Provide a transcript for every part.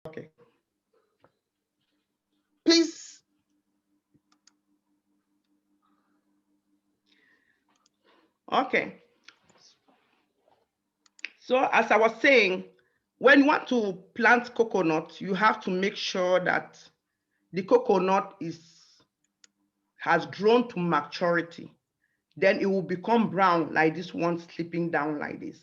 Okay. Please. Okay. So as I was saying, when you want to plant coconut, you have to make sure that the coconut has grown to maturity. Then it will become brown like this one slipping down like this.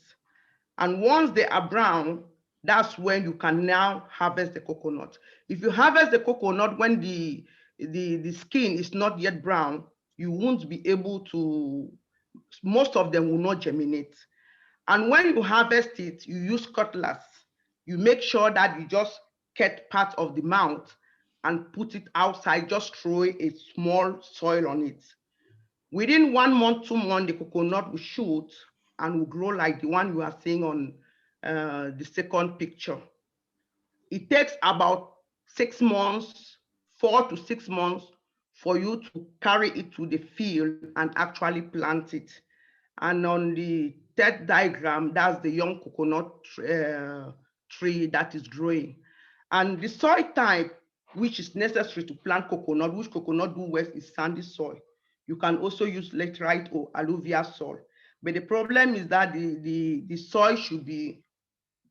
And once they are brown, that's when you can now harvest the coconut. If you harvest the coconut when the skin is not yet brown, you won't be able to, most of them will not germinate. And when you harvest it, you use cutlass. You make sure that you just cut part of the mouth and put it outside, just throw a small soil on it. Within 1 month, 2 months, the coconut will shoot and will grow like the one you are seeing on the second picture. It takes about 6 months, 4 to 6 months for you to carry it to the field and actually plant it. And on the third diagram, that's the young coconut tree that is growing. And the soil type which is necessary to plant coconut, which coconut do well, is sandy soil. You can also use laterite or alluvial soil. But the problem is that the soil should be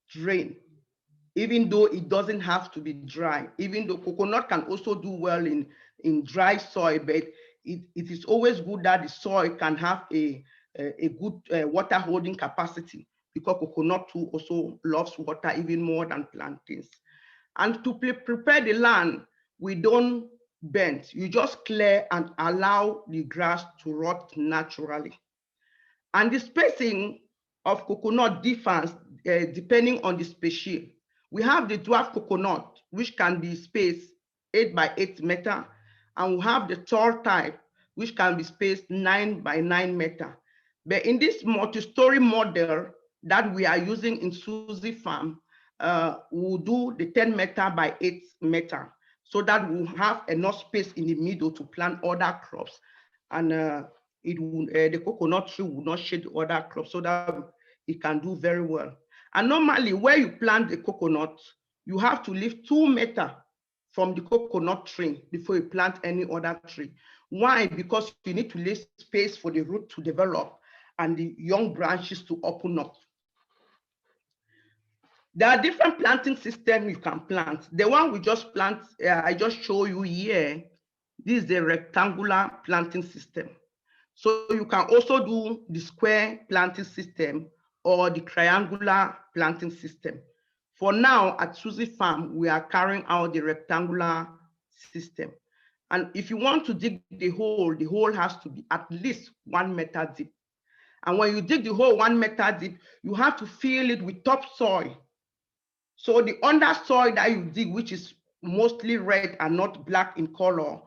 drained, even though it doesn't have to be dry. Even though coconut can also do well in dry soil, but it is always good that the soil can have a good water holding capacity, because coconut too also loves water even more than plantains. And to prepare the land, we don't bend. You just clear and allow the grass to rot naturally. And the spacing of coconut differs depending on the species. We have the dwarf coconut, which can be spaced 8 by 8 meter, and we have the tall type, which can be spaced 9 by 9 meter. But in this multi-story model that we are using in Susie Farm, we'll do the 10 meter by 8 meter, so that we'll have enough space in the middle to plant other crops. And the coconut tree will not shade other crops, so that it can do very well. And normally, where you plant the coconut, you have to leave 2 meters from the coconut tree before you plant any other tree. Why? Because you need to leave space for the root to develop and the young branches to open up. There are different planting systems you can plant. The one we just plant, I just show you here, this is the rectangular planting system. So you can also do the square planting system or the triangular planting system. For now, at Susie Farm, we are carrying out the rectangular system. And if you want to dig the hole has to be at least 1 meter deep. And when you dig the hole 1 meter deep, you have to fill it with topsoil. So the undersoil that you dig, which is mostly red and not black in color,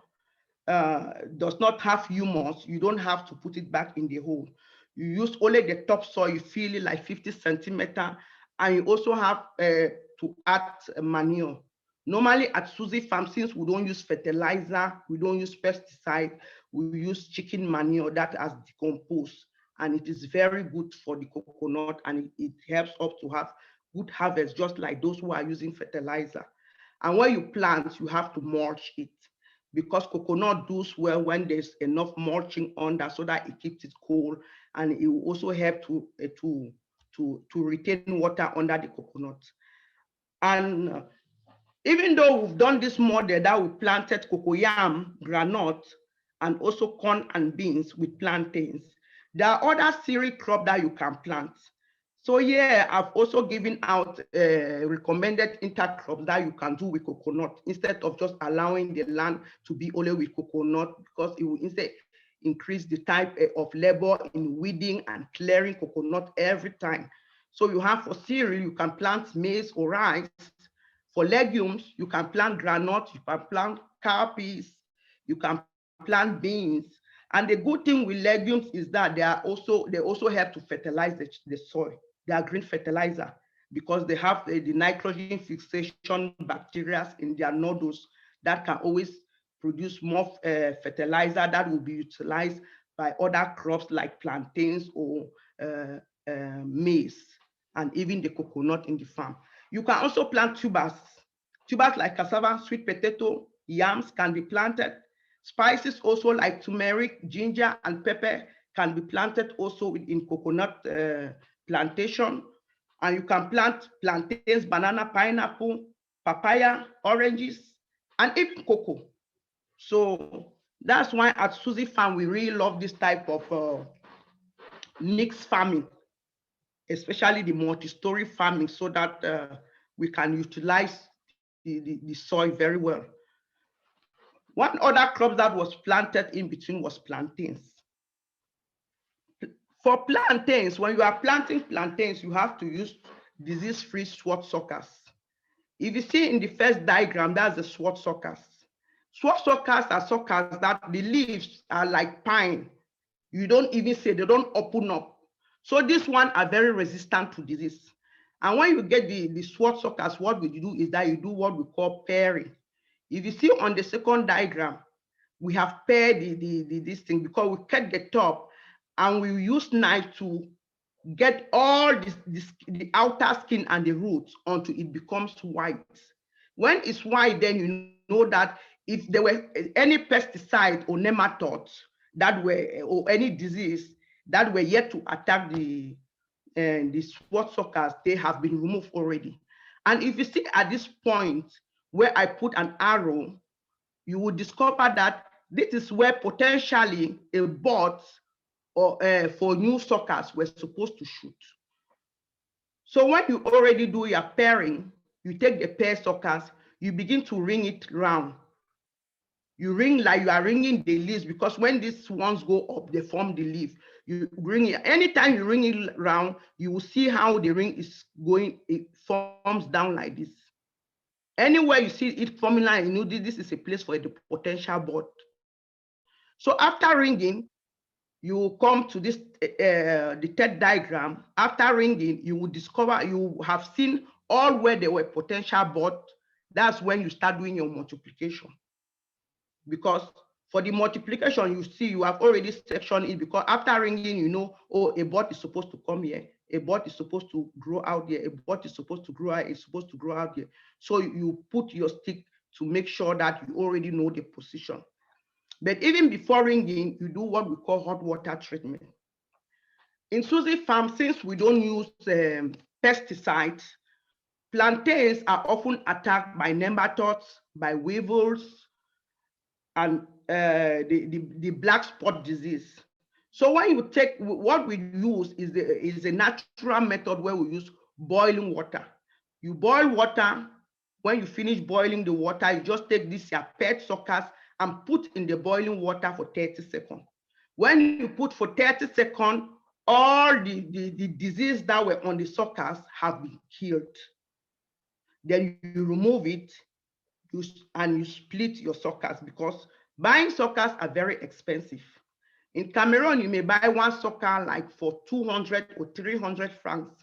does not have humus. You don't have to put it back in the hole. You use only the topsoil, you fill it like 50 centimeters, and you also have to add manure. Normally at Susie Farm, since we don't use fertilizer, we don't use pesticide, we use chicken manure that has decomposed, and it is very good for the coconut, and it helps us to have good harvest, just like those who are using fertilizer. And when you plant, you have to mulch it, because coconut does well when there's enough mulching under, so that it keeps it cool, and it will also help to retain water under the coconut. And even though we've done this model that we planted cocoyam, granite, and also corn and beans with plantains, there are other cereal crops that you can plant. So yeah, I've also given out recommended intercrops that you can do with coconut, instead of just allowing the land to be only with coconut, because it will instead increase the type of labor in weeding and clearing coconut every time. So you have, for cereal, you can plant maize or rice. For legumes, you can plant granite, you can plant cowpeas, you can plant beans. And the good thing with legumes is that they also help to fertilize the soil. They are green fertilizer, because they have the nitrogen fixation bacteria in their nodules that can always produce more fertilizer that will be utilized by other crops like plantains or maize, and even the coconut in the farm. You can also plant tubers Tubers like cassava, sweet potato, yams can be planted. Spices also like turmeric, ginger, and pepper can be planted also in coconut plantation. And you can plant plantains, banana, pineapple, papaya, oranges, and even cocoa. So that's why at Susie Farm, we really love this type of mixed farming, especially the multi-story farming, so that we can utilize the soil very well. One other crop that was planted in between was plantains. For plantains, when you are planting plantains, you have to use disease-free sword suckers. If you see in the first diagram, that's the sword suckers. Sword suckers are suckers that the leaves are like pine. You don't even say, they don't open up. So these ones are very resistant to disease. And when you get the sword suckers, what we do is that you do what we call pairing. If you see on the second diagram, we have paired this thing because we cut the top and we use knife to get all the outer skin and the roots until it becomes white. When it's white, then you know that if there were any pesticide or nematodes that were, or any disease that were yet to attack the sword suckers, they have been removed already. And if you see at this point where I put an arrow, you will discover that this is where potentially a bot or for new suckers were supposed to shoot. So when you already do your pairing, you take the pair suckers, you begin to ring it round. You ring like you are ringing the leaves, because when these ones go up, they form the leaf. You ring it. Anytime you ring it round, you will see how the ring is going, it forms down like this. Anywhere you see it forming line, you know this is a place for the potential bud. So after ringing, you will come to this the third diagram. After ringing, you will discover, you have seen all where there were potential bud. That's when you start doing your multiplication. Because for the multiplication, you see you have already sectioned it, because after ringing, you know, oh, a bud is supposed to come here, a bud is supposed to grow out here, a bud is supposed to grow out, it's supposed to grow out here. So you put your stick to make sure that you already know the position. But even before ringing, you do what we call hot water treatment. In Susie Farm, since we don't use pesticides, plantains are often attacked by nematodes, by weevils, and the black spot disease. So when you take, what we use is a natural method where we use boiling water. You boil water. When you finish boiling the water, you just take this your pet suckers and put in the boiling water for 30 seconds. When you put for 30 seconds, all the disease that were on the suckers have been killed. Then you remove it, and you split your suckers, because buying suckers are very expensive. In Cameroon, you may buy one sucker like for 200 or 300 francs.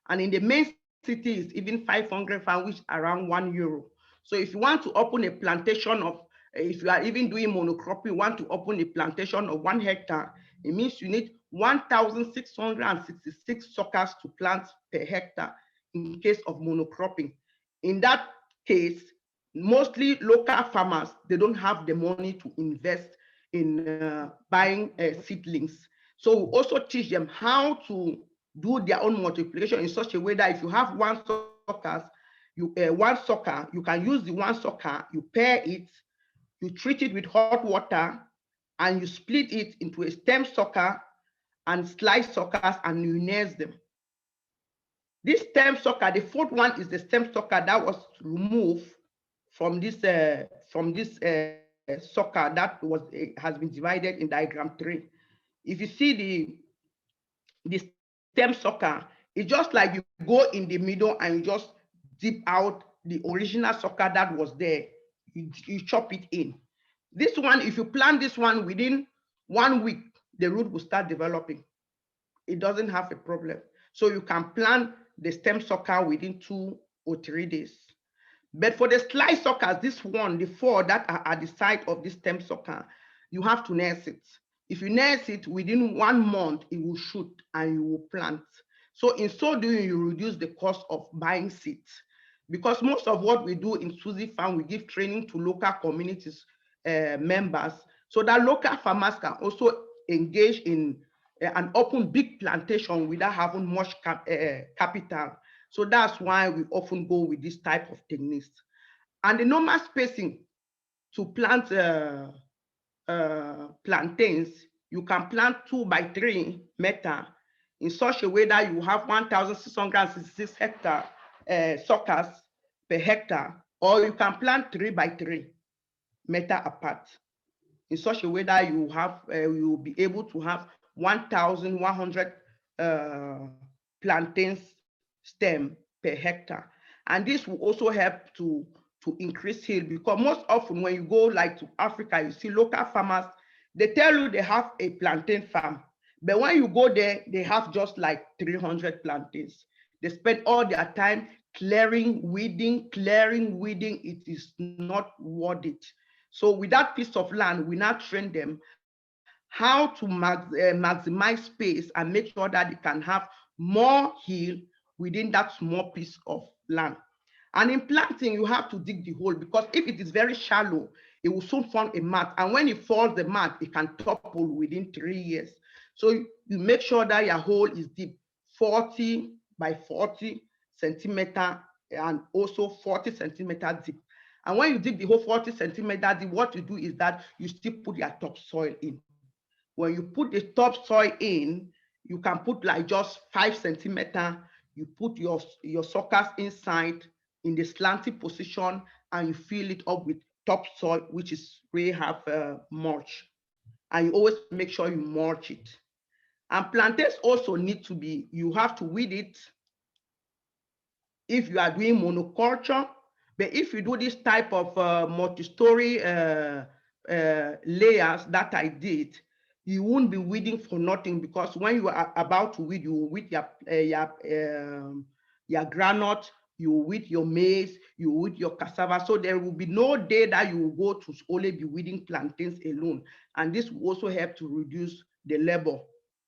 And in the main city, is even 500 francs, which is around €1. So if you want to open a plantation of, if you are even doing monocropping, you want to open a plantation of 1 hectare, it means you need 1,666 suckers to plant per hectare in case of monocropping. In that case, mostly local farmers, they don't have the money to invest in buying seedlings. So we also teach them how to do their own multiplication in such a way that if you have one sucker, you can use the one sucker, you pair it, you treat it with hot water, and you split it into a stem sucker and slice suckers, and you nurse them. This stem sucker, the fourth one is the stem sucker that was removed from this sucker that has been divided in diagram 3. If you see the stem sucker, it's just like you go in the middle and you just dip out the original sucker that was there. You chop it in. This one, if you plant this one within 1 week, the root will start developing. It doesn't have a problem. So you can plant the stem sucker within 2 or 3 days. But for the slice suckers, this one, the 4 that are at the side of this stem sucker, you have to nurse it. If you nurse it, within 1 month, it will shoot and you will plant. So in so doing, you reduce the cost of buying seeds. because most of what we do in Suzy Farm, we give training to local communities members, so that local farmers can also engage in and open big plantation without having much capital. So that's why we often go with this type of techniques. And the normal spacing to plant plantains, you can plant 2 by 3 meter in such a way that you have 1,666 hectare suckers per hectare, or you can plant 3 by 3 meter apart in such a way that you have you will be able to have 1,100 plantains stem per hectare. And this will also help to increase yield, because most often when you go like to Africa, you see local farmers, they tell you they have a plantain farm, but when you go there, they have just like 300 plantains. They spend all their time clearing, weeding. It is not worth it. So with that piece of land, we now train them how to maximize space and make sure that they can have more yield within that small piece of land. And in planting, you have to dig the hole, because if it is very shallow, it will soon form a mat. And when it falls, the mat, it can topple within 3 years. So you make sure that your hole is deep, 40 by 40 centimeter, and also 40 centimeter deep. And when you dig the hole 40 centimeter deep, what you do is that you still put your topsoil in. When you put the topsoil in, you can put like just 5 centimeter. You put your suckers inside in the slanted position, and you fill it up with topsoil, which is really have mulch. And you always make sure you mulch it. And plantains also need to be, you have to weed it if you are doing monoculture. But if you do this type of multi-story layers that I did, you won't be weeding for nothing, because when you are about to weed, you will weed your groundnut, you will weed your maize, you will weed your cassava. So there will be no day that you will go to only be weeding plantains alone. And this will also help to reduce the labor.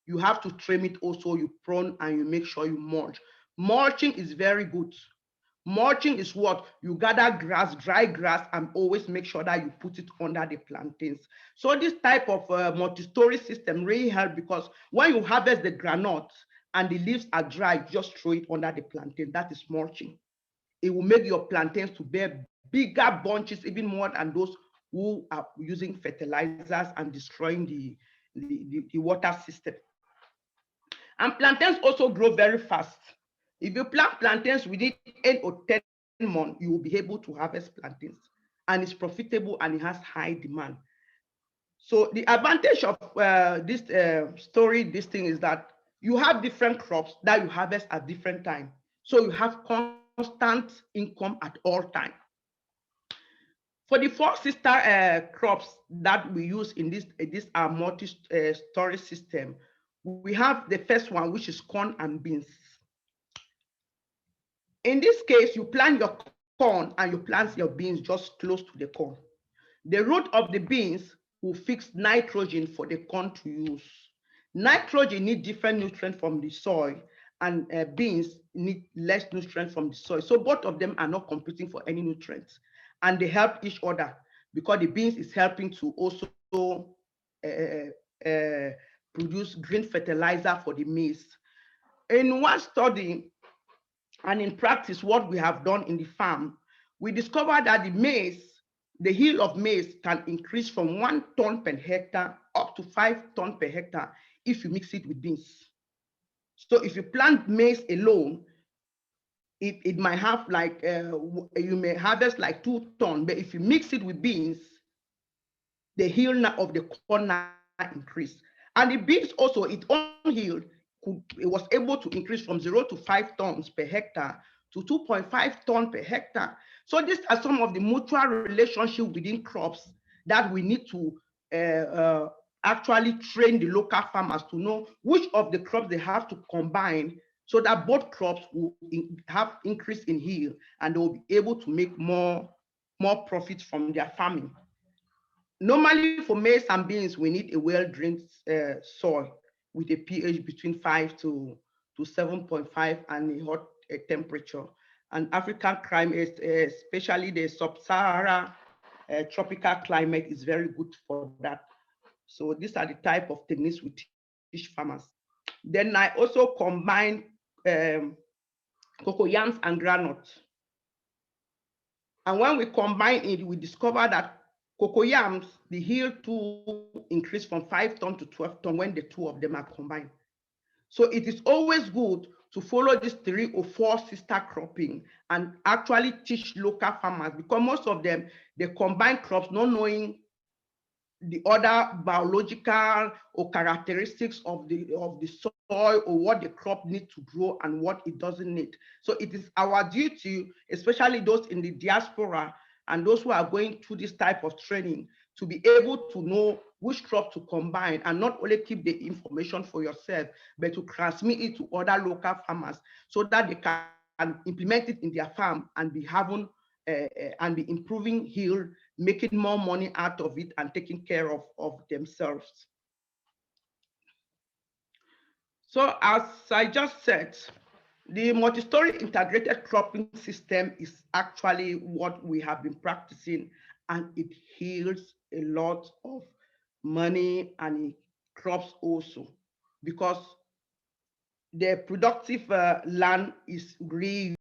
You have to trim it also, you prune, and you make sure you mulch. Mulching is very good. Mulching is what? You gather grass, dry grass, and always make sure that you put it under the plantains. So this type of multi-story system really helps, because when you harvest the granite and the leaves are dry, just throw it under the plantain. That is mulching. It will make your plantains to bear bigger bunches, even more than those who are using fertilizers and destroying the water system. And plantains also grow very fast. If you plant plantains within 8 or 10 months, you will be able to harvest plantains. And it's profitable and it has high demand. So the advantage of this thing is that you have different crops that you harvest at different times. So you have constant income at all times. For the 4 sister crops that we use in this multi-story system, we have the first one, which is corn and beans. In this case, you plant your corn and you plant your beans just close to the corn. The root of the beans will fix nitrogen for the corn to use. Nitrogen needs different nutrients from the soil, and beans need less nutrients from the soil. So both of them are not competing for any nutrients, and they help each other, because the beans is helping to also produce green fertilizer for the maize. In one study and in practice, what we have done in the farm, we discovered that the maize, the yield of maize can increase from 1 ton per hectare up to 5 tons per hectare if you mix it with beans. So if you plant maize alone, it might have like, you may harvest like 2 tons, but if you mix it with beans, the yield of the corn increase. And the beans also, its own yield, it was able to increase from 0 to 5 tons per hectare to 2.5 tons per hectare. So these are some of the mutual relationship within crops that we need to actually train the local farmers to know which of the crops they have to combine, so that both crops will have increase in yield and they will be able to make more profits from their farming. Normally for maize and beans, we need a well-drained soil with a pH between 5 to 7.5 and a hot temperature. and African climate, especially the sub-Sahara tropical climate, is very good for that. So these are the type of techniques we teach farmers. Then I also combine um, cocoyams and groundnuts. And when we combine it, we discover that cocoyams, the yield too increase from 5 ton to 12 ton when the two of them are combined. So it is always good to follow this 3 or 4 sister cropping and actually teach local farmers, because most of them, they combine crops not knowing the other biological or characteristics of the soil, or what the crop needs to grow and what it doesn't need. So it is our duty, especially those in the diaspora and those who are going through this type of training, to be able to know which crop to combine, and not only keep the information for yourself, but to transmit it to other local farmers so that they can implement it in their farm and be having and be improving yield, making more money out of it, and taking care of themselves. So as I just said, the multi-story integrated cropping system is actually what we have been practicing, and it yields a lot of money, and it crops also, because the productive land is really